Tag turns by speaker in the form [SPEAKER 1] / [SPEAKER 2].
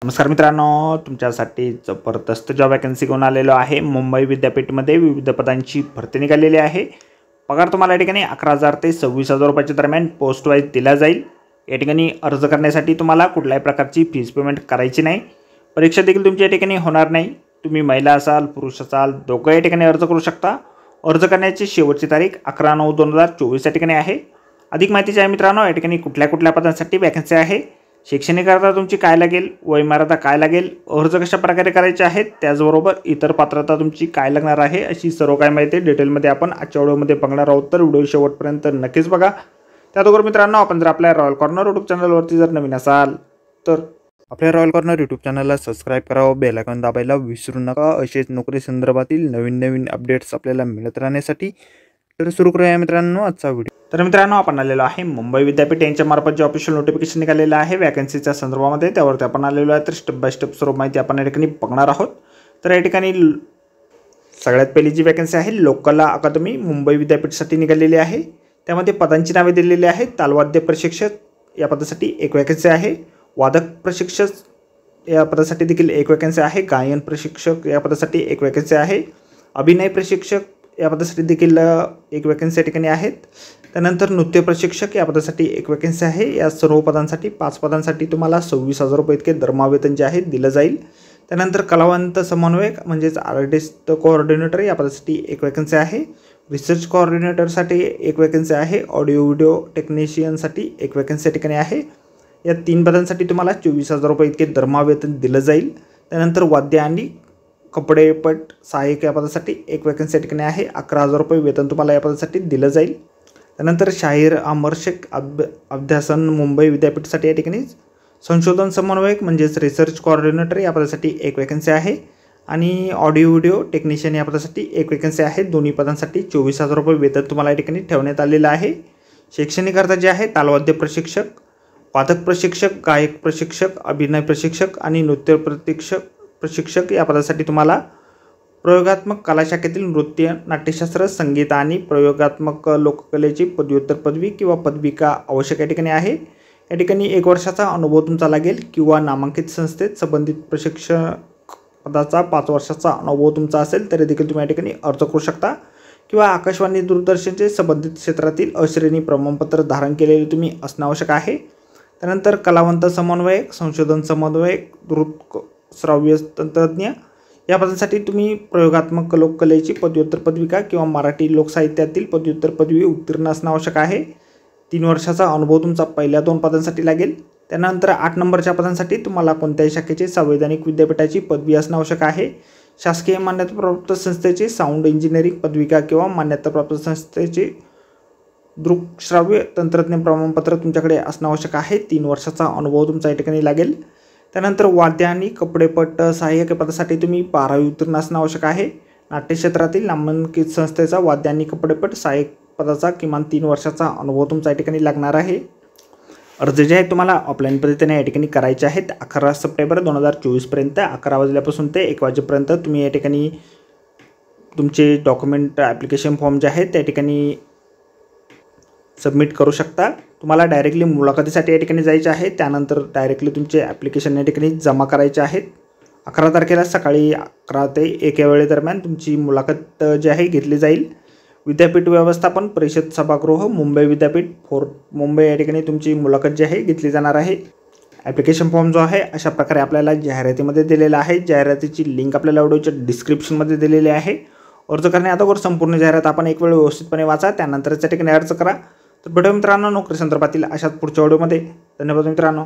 [SPEAKER 1] नमस्कार मित्रांनो, तुमच्यासाठी जबरदस्त जॉब वॅकन्सी घेऊन आलेलो आहे। मुंबई विद्यापीठमध्ये विविध पदांची भरती निघालेली आहे। पगार तुम्हाला या ठिकाणी 11,000 ते 26,000 रुपयाच्या दरम्यान पोस्ट वाईज दिला जाईल। या ठिकाणी अर्ज करण्यासाठी तुम्हाला कुठल्याही प्रकारची फीस पेमेंट करायची नाही। परीक्षा देखील तुमची या ठिकाणी होणार नाही। तुम्ही महिला असाल पुरुष असाल दोघं या ठिकाणी अर्ज करू शकता। अर्ज करण्याची शेवटची तारीख 11/9/2024 या ठिकाणी आहे। अधिक माहिती आहे मित्रांनो, या ठिकाणी कुठल्या पदांसाठी वॅकन्सी आहे, शैक्षणिक अर्हता तुमची काय लागेल, वयमर्यादा काय लागेल, अर्ज कशा प्रकारे करायचे आहेत, त्याचबरोबर इतर पात्रता तुमची काय लागणार आहे, अशी सर्व काही माहिती डिटेलमध्ये आपण आजच्या व्हिडिओमध्ये बघणार आहोत। तर व्हिडिओ शेवटपर्यंत नक्कीच बघा। त्याचबरोबर मित्रांनो, आपण जर आपल्या रॉयल कॉर्नर यूट्यूब चॅनलवरती जर नवीन असाल तर आपल्या रॉयल कॉर्नर यूट्यूब चॅनलला सबस्क्राईब करावं, बेल आयकॉन दाबायला विसरू नका। असेच नोकरी संदर्भातील नवीन अपडेट्स आपल्याला मिळत राहण्यासाठी। तर सुरू करूया मित्रांनो आजचा व्हिडिओ। तर मित्रांनो, आपण आलेलो आहे मुंबई विद्यापीठ यांच्या मार्फत जे ऑफिशियल नोटिफिकेशन निघालेलं आहे वॅकन्सीच्या संदर्भामध्ये, त्यावरती आपण आलेलो आहे। तर स्टेप बाय स्टेप सर्व माहिती आपण या ठिकाणी बघणार आहोत। तर या ठिकाणी सगळ्यात पहिली जी वॅकन्सी आहे लोककला अकादमी मुंबई विद्यापीठसाठी निघालेली आहे। त्यामध्ये पदांची नावे दिलेली आहेत। तालवाद्य प्रशिक्षक या पदासाठी एक वॅकन्सी आहे। वादक प्रशिक्षक या पदासाठी देखील एक वॅकन्सी आहे। गायन प्रशिक्षक या पदासाठी एक वॅकन्सी आहे। अभिनय प्रशिक्षक या पदासाठी देखील एक वॅकन्सी या ठिकाणी आहेत। त्यानंतर नृत्य प्रशिक्षक या पदासाठी एक वॅकन्सी आहे। या सर्व पदांसाठी 5 पदांसाठी तुम्हाला 26,000 रुपये इतके दरमहा जे आहे दिलं जाईल। त्यानंतर कलावंत समन्वयक म्हणजेच आर्टिस्ट कोऑर्डिनेटर या पदासाठी एक वॅकन्सी आहे। रिसर्च कोऑर्डिनेटरसाठी एक वॅकन्सी आहे। ऑडिओ व्हिडिओ टेक्निशियनसाठी एक वॅकन्सी या ठिकाणी आहे। या 3 पदांसाठी तुम्हाला 24,000 रुपये इतके दरमहा दिलं जाईल। त्यानंतर वाद्य आणि कपडेपट सहाय्यक या पदासाठी एक वॅकन्सी या ठिकाणी आहे। 11,000 रुपये वेतन तुम्हाला या पदासाठी दिलं जाईल। त्यानंतर शाहीर अमरशेख अभ्यासन मुंबई विद्यापीठासाठी या ठिकाणी संशोधन समन्वयक म्हणजेच रिसर्च कोऑर्डिनेटर या पदासाठी एक वॅकन्सी आहे। आणि ऑडिओ व्हिडिओ टेक्निशियन या पदासाठी एक वॅकन्सी आहे। दोन्ही पदांसाठी 24,000 रुपये वेतन तुम्हाला या ठिकाणी ठेवण्यात आलेलं आहे। शैक्षणिक अर्हता जे आहे तालवाद्य प्रशिक्षक, वादक प्रशिक्षक, गायक प्रशिक्षक, अभिनय प्रशिक्षक आणि नृत्य प्रशिक्षक या पदासाठी तुम्हाला प्रयोगात्मक कला शाखेतील नृत्य, नाट्यशास्त्र, संगीत आणि प्रयोगात्मक लोककलेची पदव्युत्तर पदवी किंवा पदविका आवश्यक या ठिकाणी आहे। या ठिकाणी 1 वर्षाचा अनुभव तुमचा लागेल किंवा नामांकित संस्थेत संबंधित प्रशिक्षक पदाचा 5 वर्षाचा अनुभव तुमचा असेल तरी देखील तुम्ही या ठिकाणी अर्ज करू शकता। किंवा आकाशवाणी दूरदर्शनचे संबंधित क्षेत्रातील अश्रेणी प्रमाणपत्र धारण केलेले तुम्ही असणे आवश्यक आहे। त्यानंतर कलावंत समन्वयक, संशोधन समन्वयक, श्राव्य तंत्रज्ञ या पदासाठी तुम्ही प्रयोगात्मक लोककलेची पदव्युत्तर पदविका किंवा मराठी लोकसाहित्यातील पदव्युत्तर पदवी उत्तीर्ण असणे आवश्यक आहे। 3 वर्षाचा अनुभव तुमचा पहिल्या 2 पदांसाठी लागेल। त्यानंतर 8 नंबरच्या पदांसाठी तुम्हाला कोणत्याही शाखेचे संवैधानिक विद्यापीठाची पदवी असणे आवश्यक आहे। शासकीय मान्यताप्राप्त संस्थेची साऊंड इंजिनिअरिंग पदविका किंवा मान्यताप्राप्त संस्थेचे दृकश्राव्य तंत्रज्ञ प्रमाणपत्र तुमच्याकडे असणे आवश्यक आहे। 3 वर्षाचा अनुभव तुमचा या ठिकाणी लागेल। त्यानंतर वाद्य आणि कपडेपट सहाय्यक पदासाठी तुम्ही 12वी उत्तीर्ण असणे आवश्यक आहे। नाट्यक्षेत्रातील नामांकित संस्थेचा वाद्य आणि कपडेपट सहाय्यक पदाचा किमान 3 वर्षाचा अनुभव तुमचा या ठिकाणी लागणार आहे। अर्ज जे आहे तुम्हाला ऑफलाईन पद्धतीने या ठिकाणी करायचे आहेत। 11 सप्टेंबर 2024 पर्यंत 11 वाजल्यापासून ते 1 वाजेपर्यंत तुम्ही या ठिकाणी तुमचे डॉक्युमेंट ॲप्लिकेशन फॉर्म जे आहेत त्या ठिकाणी सबमिट करू शकता। तुम्हाला डायरेक्टली मुलाखतीसाठी या ठिकाणी जायचे आहे। त्यानंतर डायरेक्टली तुमचे ॲप्लिकेशन या ठिकाणी जमा करायचे आहेत। 11 तारखेला सकाळी 11 ते 1 या वेळेदरम्यान तुमची मुलाखत जी आहे घेतली जाईल। विद्यापीठ व्यवस्थापन परिषद सभागृह मुंबई विद्यापीठ फोर्ट मुंबई या ठिकाणी तुमची मुलाखत जी आहे घेतली जाणार आहे। ॲप्लिकेशन फॉर्म जो आहे अशा प्रकारे आपल्याला जाहिरातीमध्ये दिलेला आहे। जाहिरातीची लिंक आपल्याला व्हिडिओच्या डिस्क्रिप्शनमध्ये दिलेली आहे। अर्ज करण्याअगोदर संपूर्ण जाहिरात आपण एक वेळ व्यवस्थितपणे वाचा, त्यानंतरच या ठिकाणी अर्ज करा। तर भेटूया मित्रांनो नोकरी संदर्भातील अशाच पुढच्या व्हिडिओमध्ये। धन्यवाद मित्रांनो।